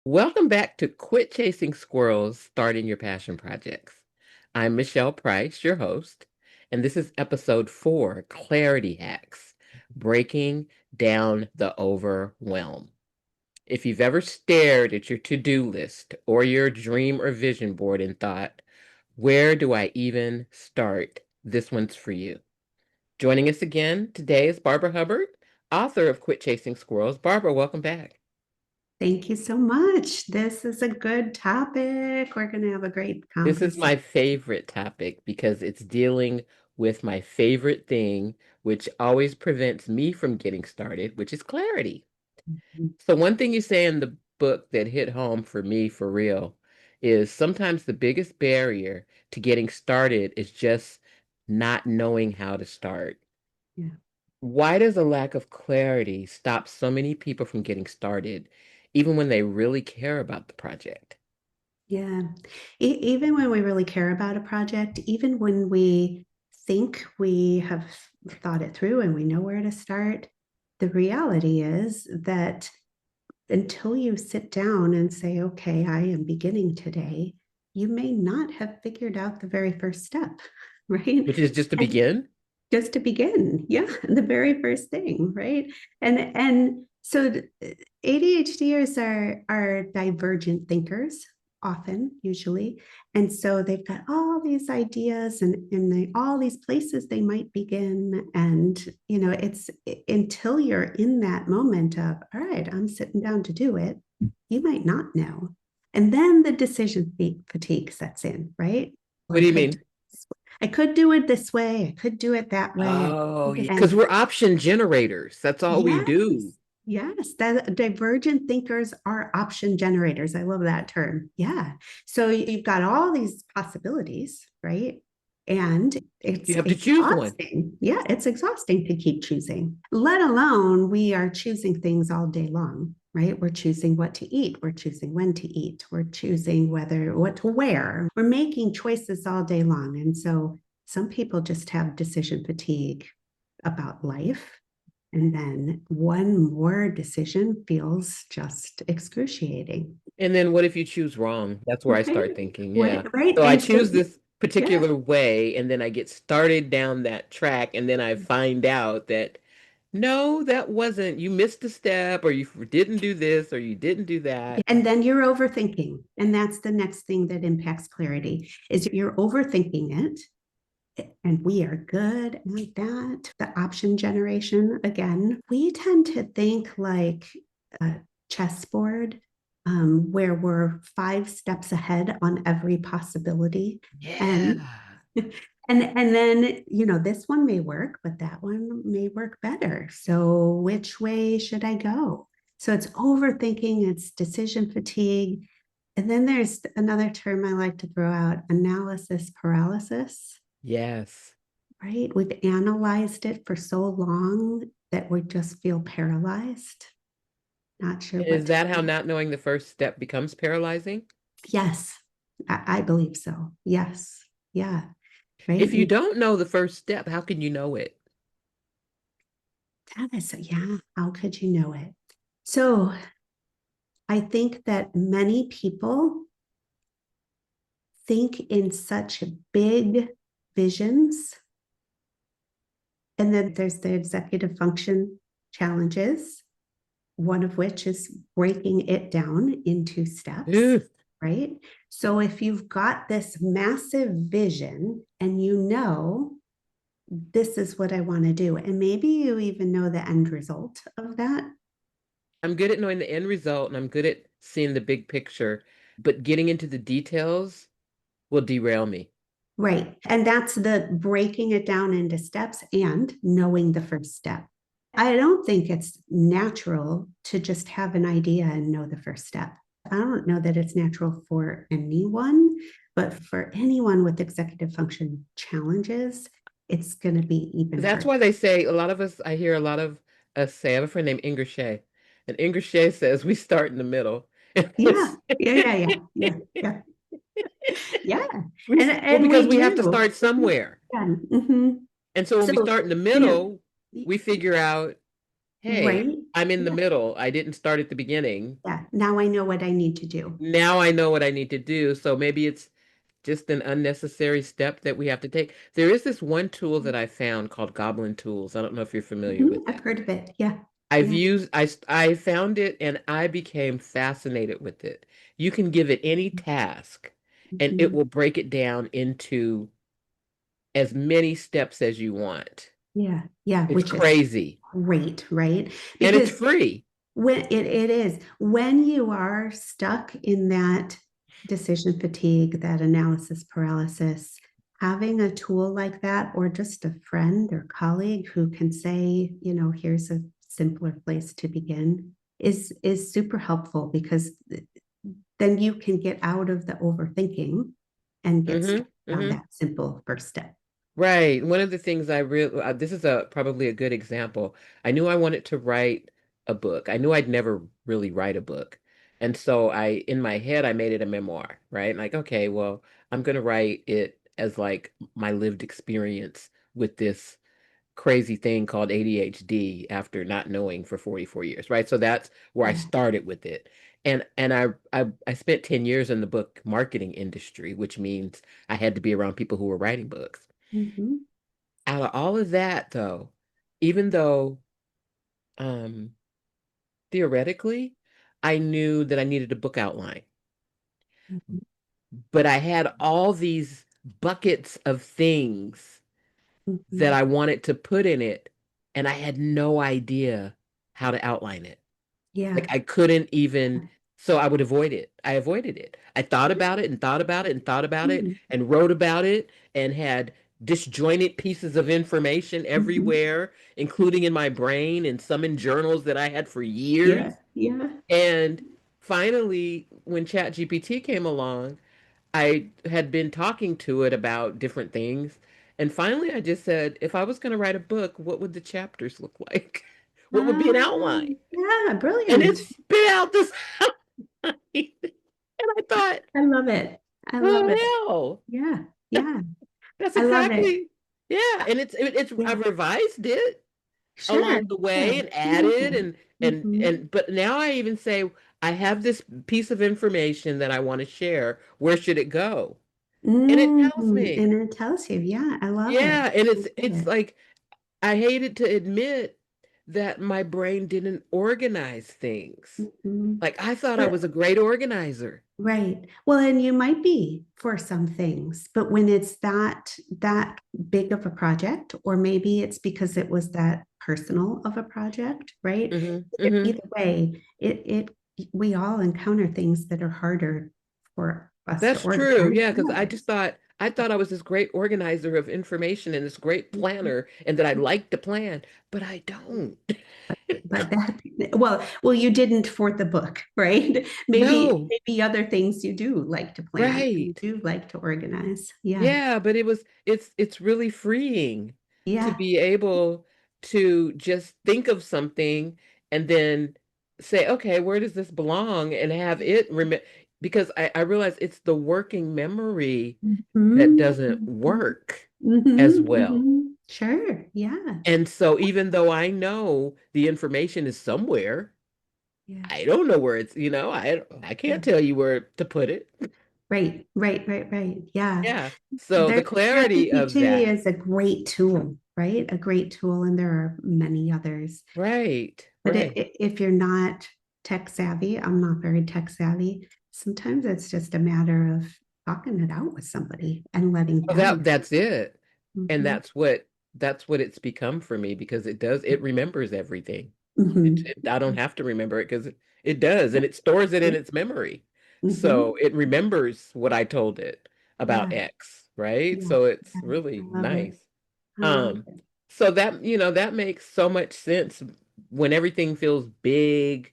Welcome back to Quit Chasing Squirrels, Starting Your Passion Projects. I'm Michelle Price, your host, and this is episode 4, Clarity Hacks, Breaking Down the Overwhelm. If you've ever stared at your to-do list or your dream or vision board and thought, where do I even start? This one's for you. Joining us again today is Barbara Hubbard, author of Quit Chasing Squirrels. Barbara, welcome back. Thank you so much. This is a good topic. We're going to have a great This is conversation. my favorite topic because it's dealing with my favorite thing, which always prevents me from getting started, which is clarity. So, one thing you say in the book that hit home for me for real is sometimes the biggest barrier to getting started is just not knowing how to start. Yeah. Why does a lack of clarity stop so many people from getting started, even when they really care about the project? Yeah. Even when we really care about a project, even when we think we have thought it through and we know where to start, the reality is that until you sit down and say, okay, I am beginning today, you may not have figured out the very first step, right? Which is just to And begin. just to begin, yeah, the very first thing, right? And so ADHDers are divergent thinkers often, usually, and so they've got all these ideas and all these places they might begin, and it's until you're in that moment of, all right, I'm sitting down to do it, you might not know, and then the decision fatigue sets in, right? Well, What I do you could mean? I could do it this way. I could do it that way. Oh, yeah, because And we're option generators. That's all we yes, do. yes, that divergent thinkers are option generators. I love that term. Yeah. So you've got all these possibilities, right? And You it's have to choose one. exhausting. Yeah, it's exhausting to keep choosing, let alone we are choosing things all day long, right? We're choosing what to eat. We're choosing when to eat. We're choosing what to wear. We're making choices all day long. And so some people just have decision fatigue about life. And then one more decision feels just excruciating. And then what if you choose wrong? That's where I Right? start thinking, yeah. Right. So I And so, choose this yeah. particular way, and then I get started down that track, and then I find out that no, that wasn't, you missed a step, or you didn't do this, or you didn't do that. And then you're overthinking. And that's the next thing that impacts clarity is you're overthinking it. And we are good at that. The option generation, again, we tend to think like a chessboard, where we're 5 steps ahead on every possibility. Yeah. And and then, this one may work, but that one may work better. So which way should I go? So it's overthinking, it's decision fatigue. And then there's another term I like to throw out, analysis paralysis, Yes. right? We've analyzed it for so long that we just feel paralyzed, not sure Is what to that how do. not knowing the first step becomes paralyzing? Yes, I believe so. Yes. Yeah. Right. If you And don't know the first step, how can you know it? that is, yeah, how could you know it? So I think that many people think in such big visions. And then there's the executive function challenges, one of which is breaking it down into steps, Ugh. right? So if you've got this massive vision and this is what I want to do, and maybe you even know the end result of that. I'm good at knowing the end result and I'm good at seeing the big picture, but getting into the details will derail me. Right. And that's the breaking it down into steps and knowing the first step. I don't think it's natural to just have an idea and know the first step. I don't know that it's natural for anyone, but for anyone with executive function challenges, it's going to be even That's harder. why they say a lot of us, I hear a lot of us say, I have a friend named Ingrid Shea, and Ingrid Shea says we start in the middle. Yeah. Yeah. Yeah. Yeah. Yeah. Yeah. Yeah. Well, And because we we have to do. start somewhere. Yeah. Mm-hmm. And so when we So, start in the you know, middle, we figure out, hey, Right? I'm in the Yeah. middle. I didn't start at the beginning. Yeah. Now I know what I need to do. Now I know what I need to do. So maybe it's just an unnecessary step that we have to take. There is this one tool that I found called Goblin Tools. I don't know if you're familiar with I've it. heard of it. Yeah. I've Yeah. used, I found it and I became fascinated with it. You can give it any task and it Mhm. will break it down into as many steps as you want. Yeah. Yeah. It's Which is crazy. great, right? And it's Because free. when it is, when you are stuck in that decision fatigue, that analysis paralysis, having a tool like that, or just a friend or colleague who can say, here's a simpler place to begin, is super helpful, because then you can get out of the overthinking and get Hmm. started on Hmm. that simple first step. Right. One of the things I really, this is a probably a good example. I knew I wanted to write a book. I knew I'd never really write a book. And so in my head, I made it a memoir, right? Like, okay, well, I'm going to write it as like my lived experience with this crazy thing called ADHD after not knowing for 44 years, right? So that's where I Yeah. started with it. And I spent 10 years in the book marketing industry, which means I had to be around people who were writing books. Mhm. Out of all of that though, even though um theoretically I knew that I needed a book outline, Mhm. but I had all these buckets of things that Mhm. I wanted to put in it, and I had no idea how to outline it. Like Yeah. I couldn't even, so I would avoid it. I avoided it. I thought about it and thought about it and thought about it Mhm. and wrote about it and had disjointed pieces of information Mhm. everywhere, including in my brain and some in journals that I had for years. Yeah. Yeah. And finally, when ChatGPT came along, I had been talking to it about different things. And finally, I just said, if I was going to write a book, what would the chapters look like? What would be an outline? Yeah, And it brilliant. spit out this outline. And I thought, I love it. I love it. well, hell, Yeah. Yeah. that's I love it. exactly, yeah. And it's Yeah. I've revised it Sure. along the way Sure. and Yeah. added Mhm. but now I even say I have this piece of information that I want to share. Where should it go? And it tells me. And it tells you. Yeah, I love it. Yeah, and I love it's it. like I hated to admit that my brain didn't organize things. Mhm. Like I thought I was But a great organizer. right. Well, and you might be for some things, but when it's that big of a project, or maybe it's because it was that personal of a project, right? Hmm. Hmm. Either way, we all encounter things that are harder for us to That's true. organize Yeah, than because others. I thought I was this great organizer of information and this great Mhm. planner and that I liked to plan, but I don't. But well, you didn't for the book, right? No, Maybe other things you do like to plan and you right. do like to organize. Yeah. Yeah, but it's really freeing to Yeah. be able to just think of something and then say, okay, where does this belong? And have it because I realize it's the working memory that Mhm. doesn't Mhm. work as Mhm. well. Mhm. Sure. Yeah. And so even though I know the information is somewhere, Yeah. I don't know where it's, I Yeah. can't tell you where to put it. Right. Right. Right. Right. Yeah. Yeah. So the clarity of ChatGPT that. is a great tool, right? A great tool, and there are many others. Right. But Right. if you're not tech savvy, I'm not very tech savvy. Sometimes it's just a matter of talking it out with somebody and letting Well, them. that's it. And Mhm. that's what it's become for me because it remembers everything. Mhm. I don't have to remember it because it does and it stores it in its memory. So Mhm. it remembers what I told it about Yeah. X, right? Yeah. So it's Yeah. I really love it. nice. I love Um, it. so that makes so much sense when everything feels big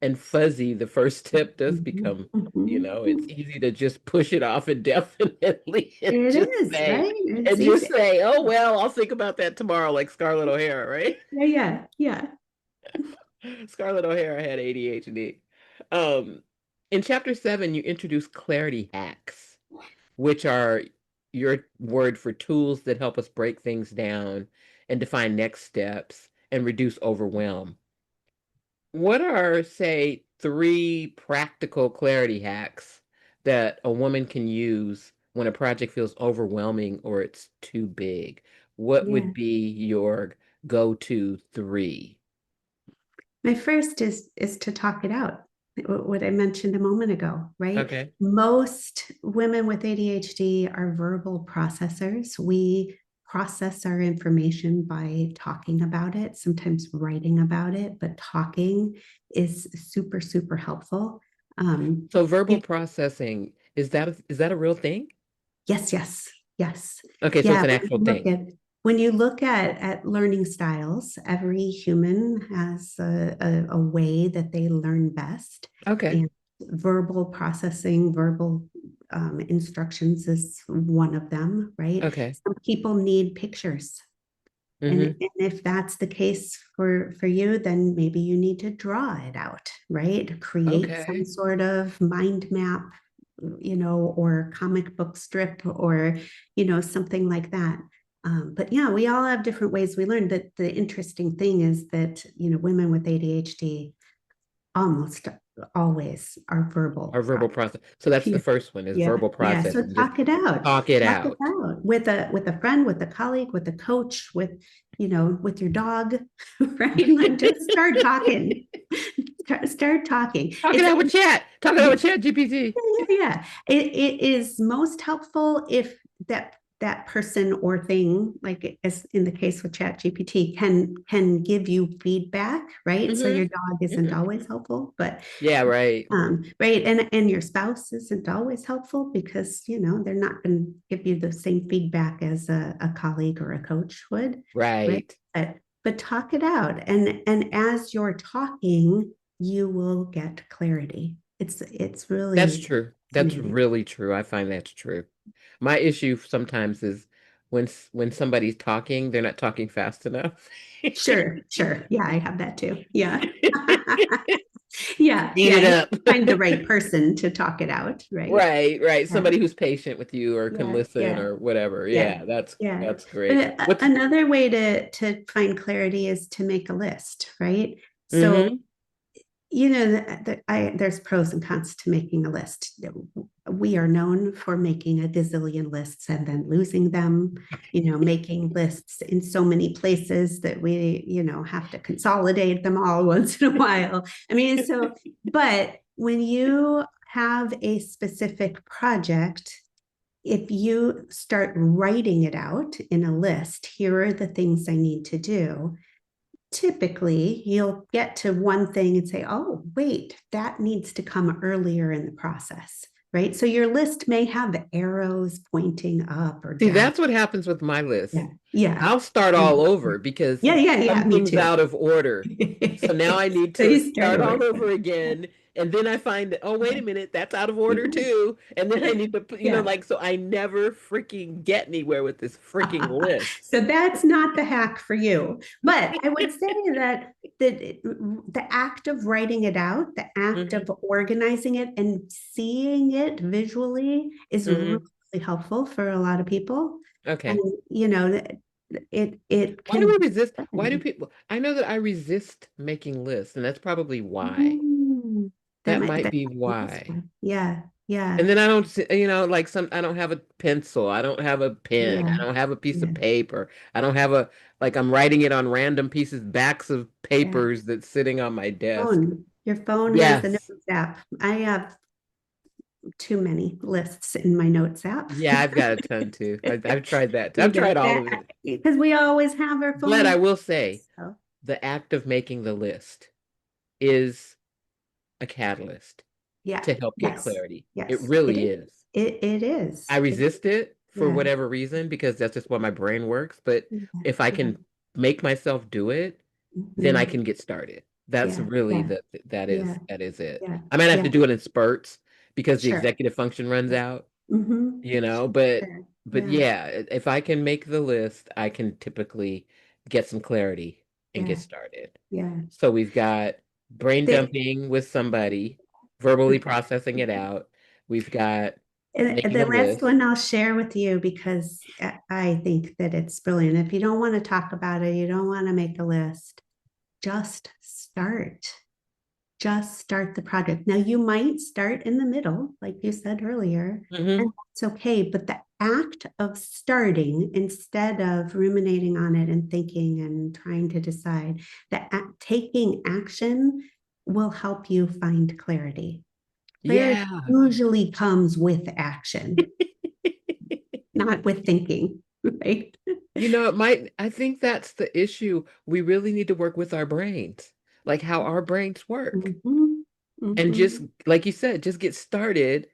and fuzzy. The first step does Mhm. become, it's Mhm. easy to just push it off indefinitely It is, right? It's and just easy. say, oh, well, I'll think about that tomorrow, like Scarlett O'Hara, right? Yeah, yeah, yeah. Scarlett O'Hara had ADHD. Um, in chapter 7, you introduce clarity hacks, which are your word for tools that help us break things down and define next steps and reduce overwhelm. What are, say, three practical clarity hacks that a woman can use when a project feels overwhelming or it's too big? What Yeah. would be your go-to three? My first is to talk it out. What I mentioned a moment ago, right? Okay. Most women with ADHD are verbal processors. We process our information by talking about it, sometimes writing about it, but talking is super, super helpful. Um, So verbal if processing, is that a real thing? Yes, yes, yes. Okay, so it's Yeah, an actual when you look thing. at learning styles, every human has a way that they learn best. Okay. And verbal processing, verbal instructions is one of them, right? Okay. Some people need pictures. Mm-hmm. And if that's the case for you, then maybe you need to draw it out, right? Create some Okay. sort of mind map, or comic book strip, or something like that. But yeah, we all have different ways we learn. But the interesting thing is that women with ADHD almost always are Or verbal. verbal process. So that's the first one is Yeah, verbal yeah. So processing. Just talk it out. talk it Talk it out. out with a friend, with a colleague, with a coach, with your dog, right? Like just start talking. Start talking. Talk it It's out with chat. Talk it out Yeah, with ChatGPT. yeah. It is most helpful if that person or thing, like as in the case with ChatGPT, can give you feedback, right? So your Mm-hmm. dog isn't Mm-hmm. always helpful, but Yeah, right. right. And your spouse isn't always helpful because, they're not going to give you the same feedback as a colleague or a coach would, right? Right. But talk it out. And as you're talking, you will get clarity. It's That's really true. That's fascinating. really true. I find that's true. My issue sometimes is when somebody's talking, they're not talking fast enough. Sure, sure. Yeah, I have that too. Yeah. Yeah, Speed yeah. it You up. find the right person to talk it out, right? Right, right. Yeah, Somebody who's patient with you or can yeah, listen yeah. or whatever. Yeah, Yeah, that's yeah. that's great. But What's another way to find clarity is to make a list, right? So, mm-hmm. there's pros and cons to making a list. We are known for making a gazillion lists and then losing them, making lists in so many places that we, have to consolidate them all once in a while. I mean, but when you have a specific project, if you start writing it out in a list, here are the things I need to do. Typically, you'll get to one thing and say, oh, wait, that needs to come earlier in the process, right? So your list may have arrows pointing up or See, down. that's what happens with my list. Yeah, yeah, I'll start yeah, all over because yeah, yeah, yeah, me something's too. out of order. So now I need So to you start start all over. over again. And then I find that, oh, wait Yeah, a minute, that's out of order too. And then I need to, yeah. like, so I never freaking get anywhere with this freaking list. So that's not the hack for you. But I would say that the act of writing it out, the act Hmm. of organizing it and seeing it visually is really Hmm. helpful for a lot of people. And Okay. it Why do can we resist? Why do people? I know that I resist making lists, and that's probably why. Mm, That might that be might be why. so. Yeah, And yeah, then I don't, like I don't have a pencil. I don't have a pen. yeah, I don't have a piece of yeah. paper. I don't have like I'm writing it on random pieces, backs of Yeah. papers that's sitting on my desk. Phone. Your phone has the Yes. notes app. I have too many lists in my notes app. Yeah, I've got a ton too. I've tried that. I've You know tried all that of it. because we always have our But phones. I will say So, the act of making the list is a catalyst yeah. to help get Yes. clarity. It Yes. It really is. is. It is. I resist it for Yeah. whatever reason because that's just why my brain works. But Yeah. if I Yeah. can make myself do it, then I Mhm. can get started. That's Yeah. really Yeah. Yeah. that is it. Yeah. I might have to Yeah. do it in spurts because the Sure. executive function runs out, Mm-hmm. Sure. but Yeah. yeah, if I can make the list, I can typically get some clarity and get Yeah. started. Yeah. So we've got brain The, dumping with somebody, verbally processing it out. We've got And making a the last list. one I'll share with you because I think that it's brilliant. If you don't want to talk about it, you don't want to make a list, just start. Just start the project. Now, you might start in the middle, like you said earlier, and Hmm. that's okay. But the act of starting instead of ruminating on it and thinking and trying to decide, taking action will help you find clarity. Clarity Yeah. usually comes with action, not with thinking, right? I think that's the issue. We really need to work with our brains, like how our brains work. Mhm, And just mhm. like you said, just get started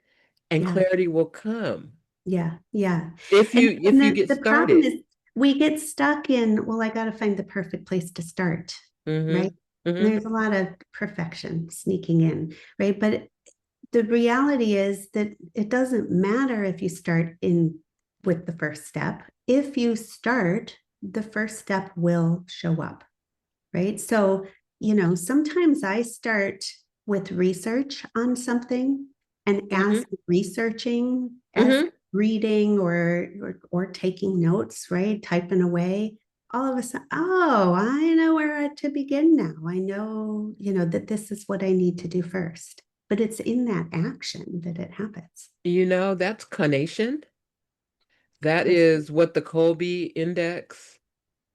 and Yeah, clarity will come. yeah, yeah. If And, you and if you get the problem started. is we get stuck in, well, I got to find the perfect place to start, right? Hmm. And Hmm. there's a lot of perfection sneaking in, right? But the reality is that it doesn't matter if you start in with the first step. If you start, the first step will show up, right? So, sometimes I start with research on something, and Hmm. as researching, as Hmm. reading or taking notes, right, typing away, all of a sudden, oh, I know where to begin now. I know, that this is what I need to do first. But it's in that action that it happens. That's conation. That What's is what the Colby Index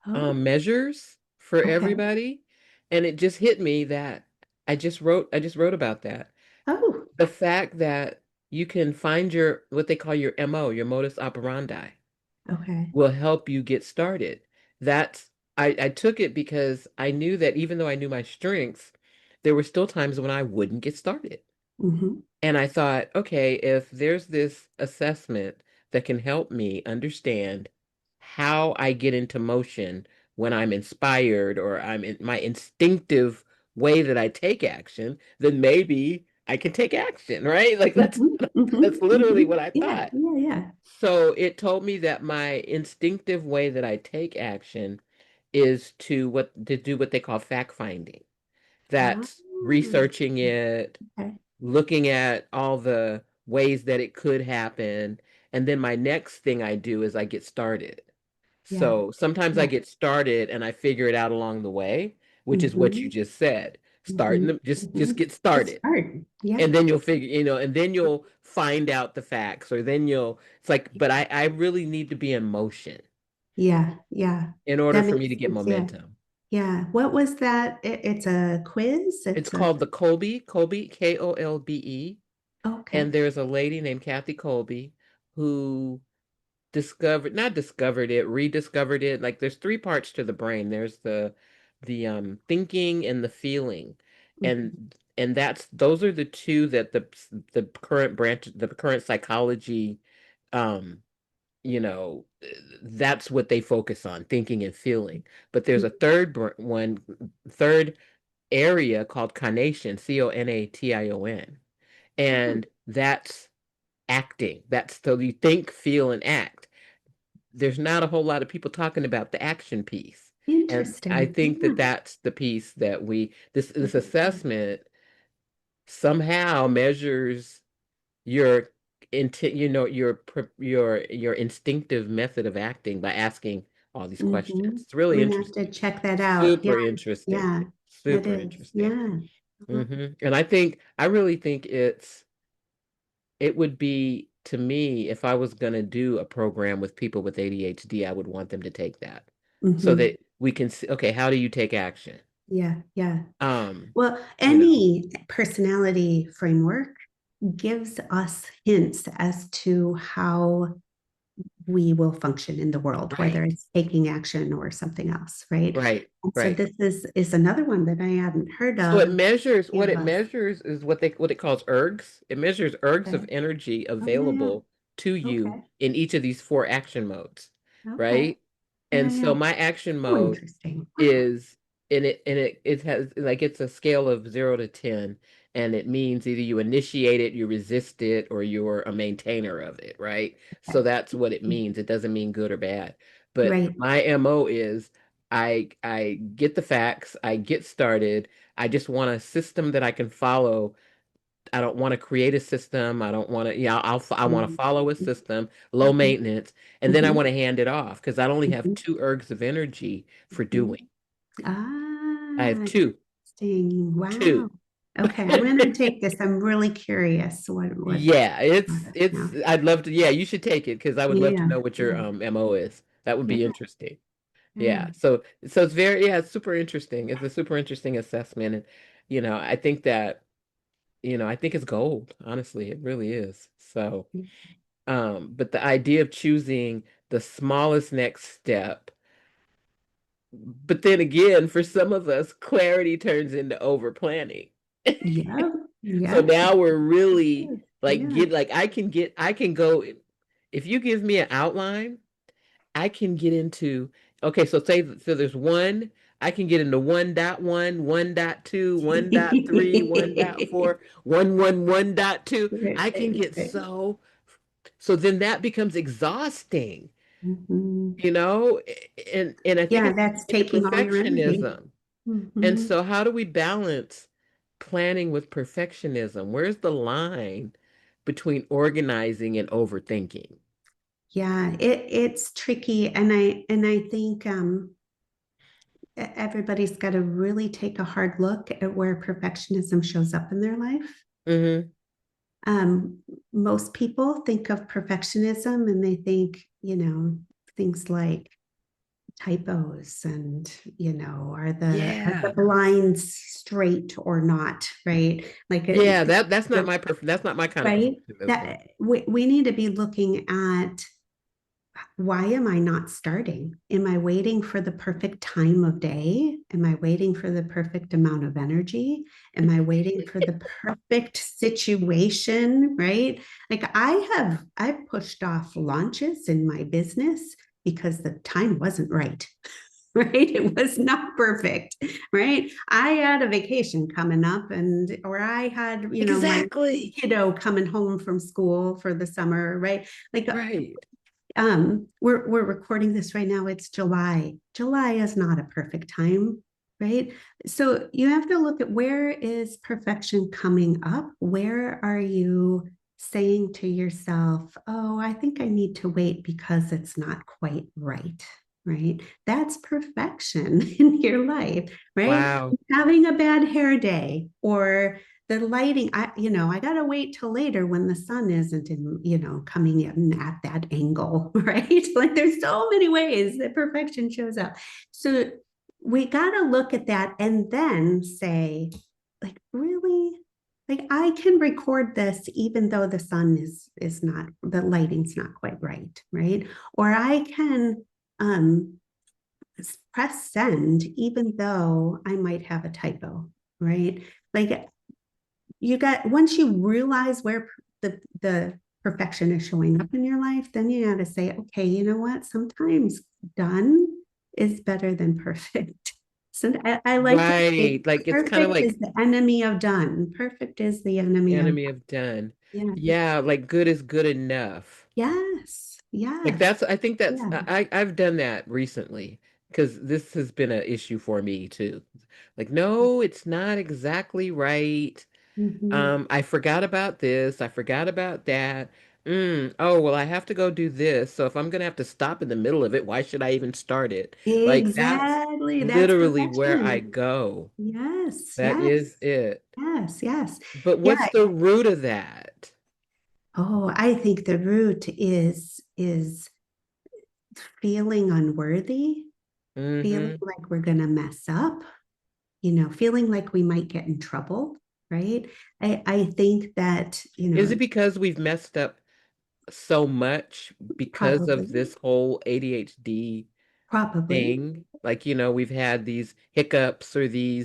oh, measures for okay. everybody. And it just hit me that I just wrote about that. Oh, The fact that you can find your what they call your MO, your modus operandi, okay. will help you get started. That's I took it because I knew that even though I knew my strengths, there were still times when I wouldn't get started. Mm-hmm. And I thought, okay, if there's this assessment that can help me understand how I get into motion when I'm inspired or I'm in my instinctive way that I take action, then maybe I can take action, right? Like that's Mm-hmm. Mm-hmm. that's literally Mm-hmm. what I Yeah, thought. yeah, yeah. So it told me that my instinctive way that I take action is to do what they call fact finding. Ah, That's researching it, okay. looking at all the ways that it could happen. And then my next thing I do is I get started. Yeah, So sometimes I yeah. get started and I figure it out along the way, which is what you Mm-hmm. just said. Mm-hmm. Just Mm-hmm. get Just started. start. Yeah. And then you'll figure, and then you'll find out the facts, or then it's like, but I really need to be in motion Yeah, yeah. in order That for me makes to get sense. Yeah. momentum. Yeah. What was that? It's a quiz. It's It's a called the Colby, Kolbe. And okay. there's a lady named Kathy Colby who not discovered it, rediscovered it. Like there's three parts to the brain. There's the thinking and the feeling. Mm-hmm. And those are the two that the current psychology um that's what they focus on, thinking and feeling. But there's a third area called conation, Conation. Oh, And that's acting. That's so you think, feel, and act. There's not a whole lot of people talking about the action piece. And I interesting. think that Yeah. that's the piece that this Mhm. assessment somehow measures your intent, your instinctive method of acting by asking all these questions. Mhm. It's really I'm gonna have to interesting. check that out. Yeah, Super interesting. yeah. It Super is. interesting. Yeah. Uh-huh. And I really think it would be to me, if I was going to do a program with people with ADHD, I would want them to take that so Hmm. that we can see, okay, how do you take action? Yeah, yeah. Um, Well, you know, any personality framework gives us hints as to how we will function in the world, whether right, it's taking action or something else, right? right, And so right. this is another one that I hadn't heard So of. what Give it us. measures is what it calls ergs. It measures ergs of Okay. energy Oh yeah, yeah. available to you Okay. in each of these four action modes, Okay. right? Yeah, And yeah. so my action Oh, mode interesting. Wow. is it has like it's a scale of 0 to 10, and it means either you initiate it, you resist it, or you're a maintainer of it, right? So Okay. that's what it means. It doesn't mean good or bad. But Right. my MO is I get the facts, I get started. I just want a system that I can follow I don't want to create a system. I don't want to, yeah, I want to Mhm. follow a system, low Mhm. maintenance, and then I Mhm. want to hand it off because I only have Mhm. 2 ergs of energy for Mhm. doing. I have Ah, interesting. two. Wow. Okay, I'm gonna take this. I'm really curious what Yeah, it's now. I'd love to. Yeah, you should take it because I would love to Yeah, know what your yeah, MO is. That would yeah, be interesting. yeah. Yeah. So it's very, yeah, it's super interesting. It's a super interesting assessment. And I think that, I think it's gold. Honestly, it really is. So, but the idea of choosing the smallest next step, but then again, for some of us, clarity turns into over planning. Yeah, So yeah, now we're really like yeah. I can go if you give me an outline, I can get into, okay, so there's one, I can get into 1.1, 1.2, 1.3, 1.4, 1.1.2. I can Right, get right. so then that becomes exhausting, Mhm. and I think Yeah, it's that's into taking all your energy. perfectionism. And Hmm. so how do we balance planning with perfectionism? Where's the line between organizing and overthinking? Yeah, it's tricky, and I think everybody's got to really take a hard look at where perfectionism shows up in their life. Hmm. Um, Most people think of perfectionism and they think, things like typos and, are the Yeah. lines straight or not, right? Like Yeah, it, that's not my kind of right? perfectionism. That we need to be looking at, why am I not starting? Am I waiting for the perfect time of day? Am I waiting for the perfect amount of energy? Am I waiting for the perfect situation? Right? Like I've pushed off launches in my business because the time wasn't right. Right? It was not perfect. Right? I had a vacation coming up, or I had, my Exactly. kiddo coming home from school for the summer, right? Like Right. we're recording this right now. It's July. July is not a perfect time, right? So you have to look at, where is perfection coming up? Where are you saying to yourself, oh, I think I need to wait because it's not quite right, right? That's perfection in your life, right? Wow. Having a bad hair day, or the lighting, I gotta wait till later when the sun isn't coming in at that angle. Right? Like there's so many ways that perfection shows up. So we gotta look at that and then say, like, really, like, I can record this even though the sun is not, the lighting's not quite right, right? Or I can um press send even though I might have a typo, right? Like, once you realize where the perfection is showing up in your life, then you got to say, okay, you know what? Sometimes done is better than perfect. So I like to say, Right. Like it's kind of perfect is like the enemy of done. Perfect is the enemy of, enemy of done. yeah. Yeah, like good is good enough. Yes. Like Yes. that's I think that's Yeah. I've done that recently because this has been an issue for me too. Like, no, it's not exactly right. Mhm. I forgot about this. I forgot about that. Oh, well, I have to go do this. So if I'm gonna have to stop in the middle of it, why should I even start it? Like that's Exactly. That's literally where I perfection. go. Yes. That Yes. is it. Yes. Yes. But Yeah. what's the root of that? Oh, I think the root is feeling unworthy, feeling Hmm. like we're gonna mess up, feeling like we might get in trouble, right? I think that, Is it because we've messed up so much because of probably, this whole ADHD probably, thing? Like, we've had these hiccups or yeah,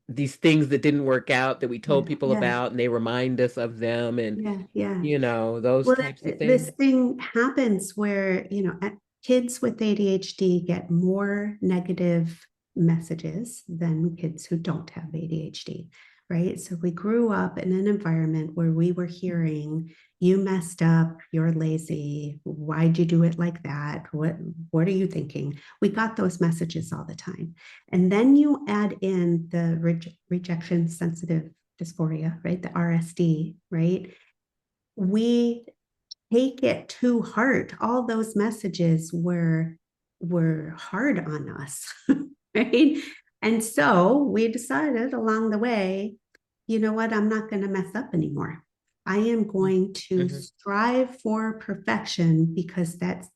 these things that didn't work out that we yeah, told people yeah, about and they remind us of them and yeah, yeah. those Well, types of this things. thing happens where, kids with ADHD get more negative messages than kids who don't have ADHD, right? So we grew up in an environment where we were hearing, you messed up, you're lazy, why'd you do it like that? What are you thinking? We got those messages all the time. And then you add in the rejection sensitive dysphoria, right? The RSD, right? We take it to heart. All those messages were hard on us, right? And so we decided along the way, you know what, I'm not going to mess up anymore. I am going to Mm-hmm. strive for perfection because that's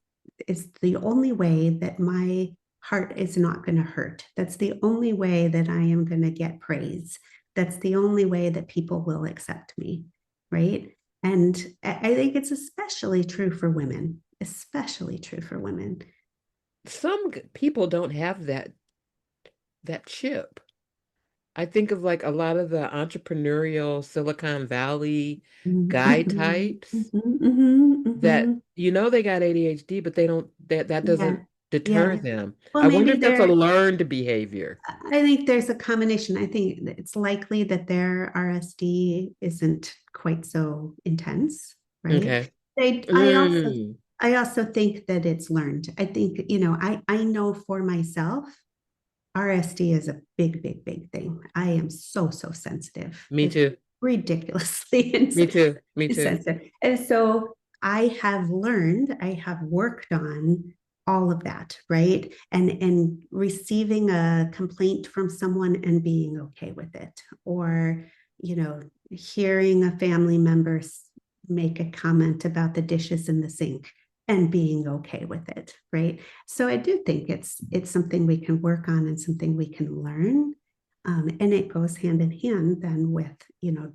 is the only way that my heart is not going to hurt. That's the only way that I am going to get praise. That's the only way that people will accept me, right? And I think it's especially true for women, especially true for women. Some people don't have that chip. I think of like a lot of the entrepreneurial Silicon Valley guy Mhm, types mhm, mhm, that mhm. they got ADHD, but they don't that Yeah, doesn't deter yeah. them. Well, I wonder maybe if that's a they're, learned behavior. I think there's a combination. I think it's likely that their RSD isn't quite so intense, right? Okay. They, Mm, I also think that it's learned. I think, I know for myself, RSD is a big, big, big thing. I am so, so sensitive. me It's too. ridiculously Me too. Me too. sensitive. And so I have learned, I have worked on all of that, right? And receiving a complaint from someone and being okay with it, or hearing a family member make a comment about the dishes in the sink and being okay with it, right? So I do think it's something we can work on and something we can learn. And it goes hand in hand then with,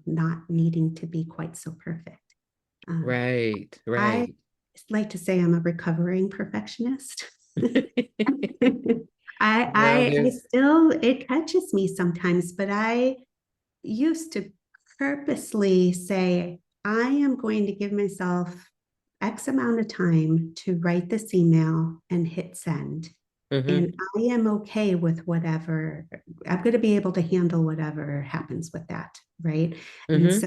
not needing to be quite so perfect. Um, Right. I Right. like to say I'm a recovering perfectionist. Well, I there's still, it catches me sometimes, but I used to purposely say, I am going to give myself X amount of time to write this email and hit send. hmm And I am okay with whatever, I'm going to be able to handle whatever happens with that. Right. And so hmm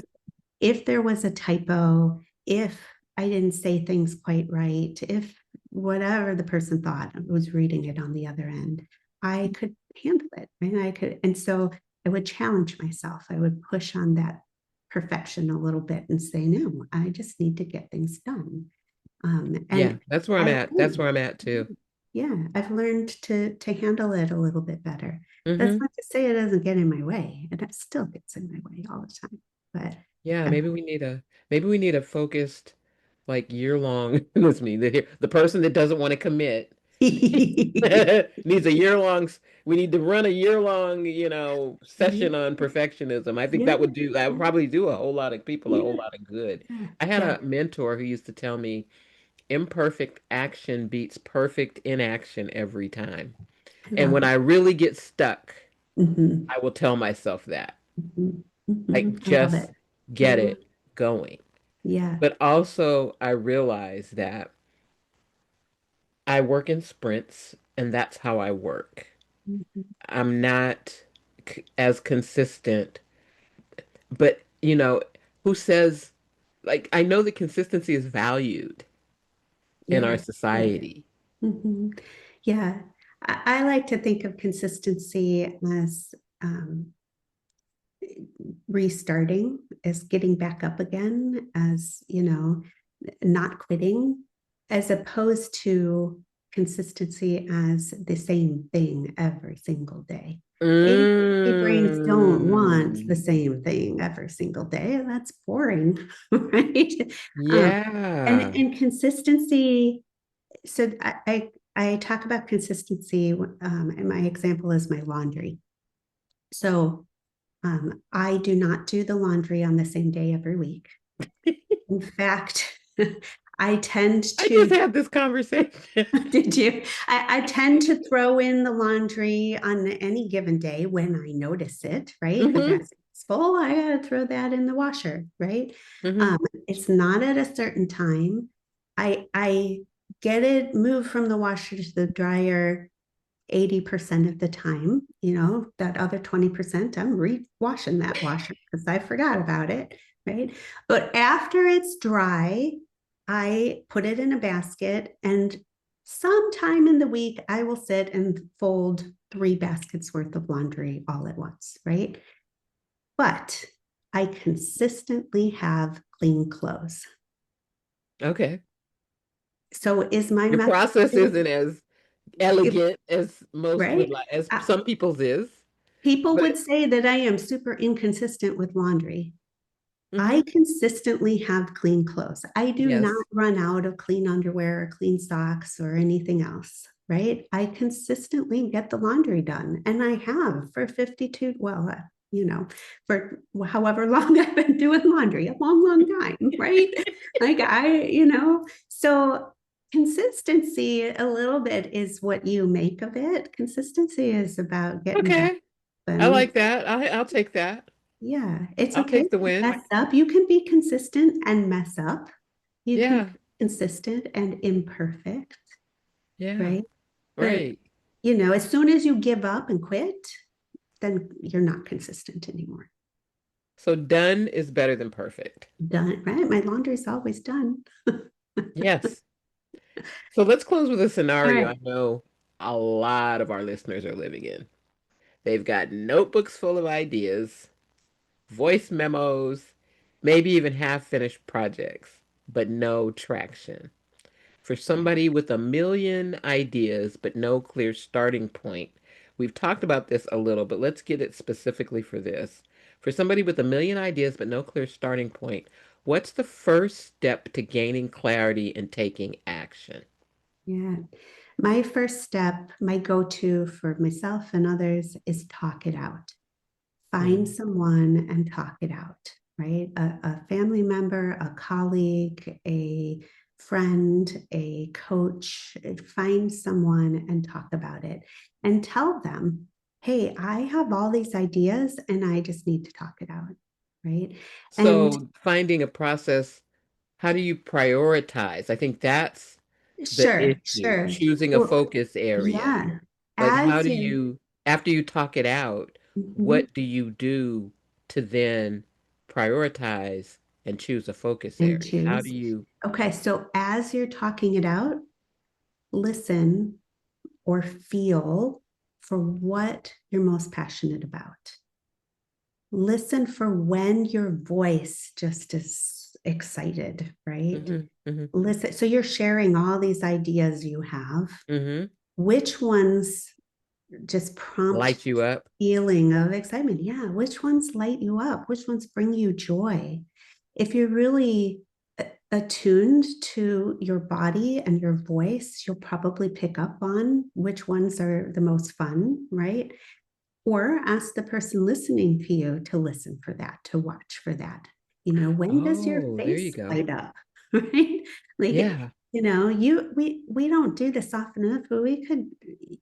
if there was a typo, if I didn't say things quite right, if whatever the person thought was reading it on the other end, I could handle it. And I could, and so I would challenge myself. I would push on that perfection a little bit and say, no, I just need to get things done. Yeah, And that's where I'm I've at. That's learned, where I'm at too. yeah, I've learned to handle it a little bit better. That's hmm not to say it doesn't get in my way, and it still gets in my way all the time. But Yeah, I've maybe we need a focused like year-long with me. The person that doesn't want to commit needs a year-long we need to run a year-long, session on perfectionism. I think yeah, that would probably do a whole lot of people a whole yeah, lot of good. yeah, I had yeah. a mentor who used to tell me imperfect action beats perfect inaction every time. I And love when it. I really get stuck, Mhm, I will tell myself that. mhm, Like I love just it. get Mhm, it going. yeah. But also I realize that I work in sprints and that's how I work. Mhm. I'm not as consistent, but who says like I know that consistency is valued in our Yeah, yeah. society. Mhm. Yeah. I like to think of consistency as um, restarting, as getting back up again, as, not quitting, as opposed to consistency as the same thing every single day. ADHD brains don't want the Mm, same thing every single day. That's boring, right? Um, yeah. and consistency. So I talk about consistency, and my example is my laundry. So I do not do the laundry on the same day every week. In fact, I tend I just to, had this conversation. did you? I tend to throw in the laundry on any given day when I notice it, right? The hmm basket's full, I gotta throw that in the washer, right? hmm Um, it's not at a certain time. I get it moved from the washer to the dryer 80% of the time. That other 20%, I'm re-washing that washer because I forgot about it, right? But after it's dry, I put it in a basket, and sometime in the week, I will sit and fold 3 baskets worth of laundry all at once, right? But I consistently have clean clothes. Okay. So is my Your method, process isn't as elegant as most would right? like, as Uh, some people's is, People but would say that I am super inconsistent with laundry. I hmm consistently have clean clothes. I do not yes. run out of clean underwear or clean socks or anything else, right? I consistently get the laundry done, and I have for 52, well, for however long I've been doing laundry, a long, long time, right? Like so consistency a little bit is what you make of it. Consistency is about getting back Okay. I and like that. I'll take that. yeah, it's I'll okay take the to win. mess up. You can be consistent and mess up. You can be Yeah. consistent and imperfect, Yeah. right? But, Right. as soon as you give up and quit, then you're not consistent anymore. So done is better than perfect. Done, right? My laundry's always done. Yes. So let's close with a All scenario right. I know a lot of our listeners are living in. They've got notebooks full of ideas, voice memos, maybe even half-finished projects, but no traction. For somebody with a million ideas but no clear starting point, we've talked about this a little, but let's get it specifically for this. For somebody with a million ideas but no clear starting point, what's the first step to gaining clarity and taking action? Yeah. My first step, my go-to for myself and others is talk it out. Find Mm. someone and talk it out, right? A family member, a colleague, a friend, a coach. Find someone and talk about it and tell them, hey, I have all these ideas and I just need to talk it out, right? And So finding a process, how do you prioritize? I think that's the sure, issue, sure. choosing a Well, focus area. yeah, Like, how as do you're, you, after you talk it out, mhm, what do you do to then prioritize and choose a focus and area? How do choose. you, Okay, so as you're talking it out, listen or feel for what you're most passionate about. Listen for when your voice just is excited, right? hmm hmm Listen. So you're sharing all these ideas you have. hmm Which ones just prompt light you up? feeling of excitement? Yeah. Which ones light you up? Which ones bring you joy? If you're really attuned to your body and your voice, you'll probably pick up on which ones are the most fun, right? Or ask the person listening to you to listen for that, to watch for that. When does your Oh, there you face go. light up? Right? Like, Yeah. we don't do this often enough, but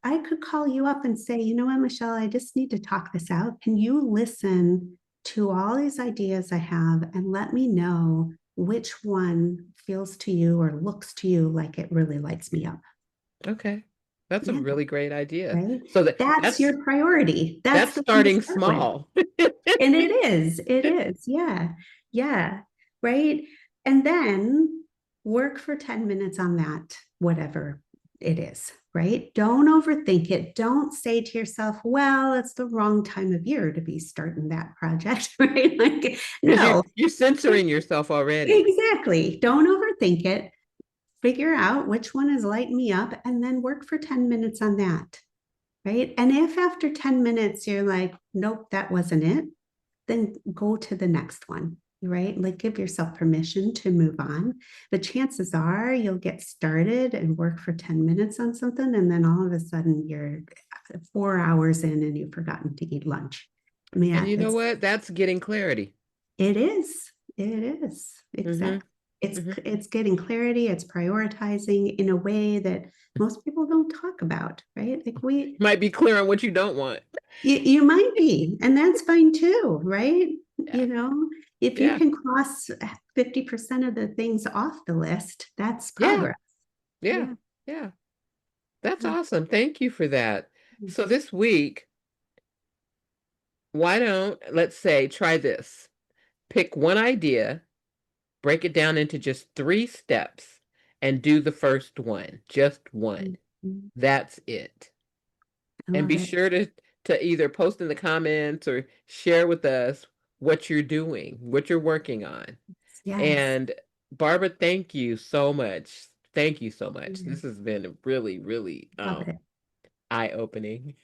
I could call you up and say, you know what, Michelle, I just need to talk this out. Can you listen to all these ideas I have and let me know which one feels to you or looks to you like it really lights me up? Okay. That's a Yeah, really great idea. right. So That's your priority. That's that's the one to starting start with. small. And it is. Yeah. Yeah. Right. And then work for 10 minutes on that, whatever it is. Right. Don't overthink it. Don't say to yourself, well, it's the wrong time of year to be starting that project. Right. Like, Because no, you're censoring yourself already. exactly. Don't overthink it. Figure out which one is lighting me up and then work for 10 minutes on that. Right. And if after 10 minutes you're like, nope, that wasn't it, then go to the next one, right? Like give yourself permission to move on. But chances are you'll get started and work for 10 minutes on something. And then all of a sudden you're 4 hours in and you've forgotten to eat lunch. I mean, And yeah, you know what? That's getting clarity. it is. It is. hmm Exactly. It's hmm it's getting clarity, it's prioritizing in a way that most people don't talk about, right? Like Might be clear on what you don't want. you might be, and that's fine too, right? Yeah. You know, if you Yeah. can cross 50% of the things off the list, that's Yeah. progress. Yeah. Yeah. Yeah. That's awesome. Thank you for that. Yeah. So this week, why don't, let's say, try this. Pick one idea, break it down into just three steps, and do the first one, just one. Mhm. That's it. I And love be it. sure to either post in the comments or share with us what you're doing, what you're working on. Yes. And Barbara, thank you so much. Thank you so much. This has been really, really Love it. eye-opening.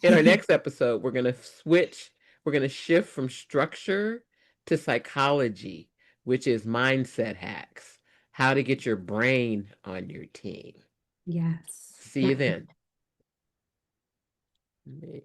In our next episode, we're going to shift from structure to psychology, which is mindset hacks, how to get your brain on your team. Yes. See you Yeah. then.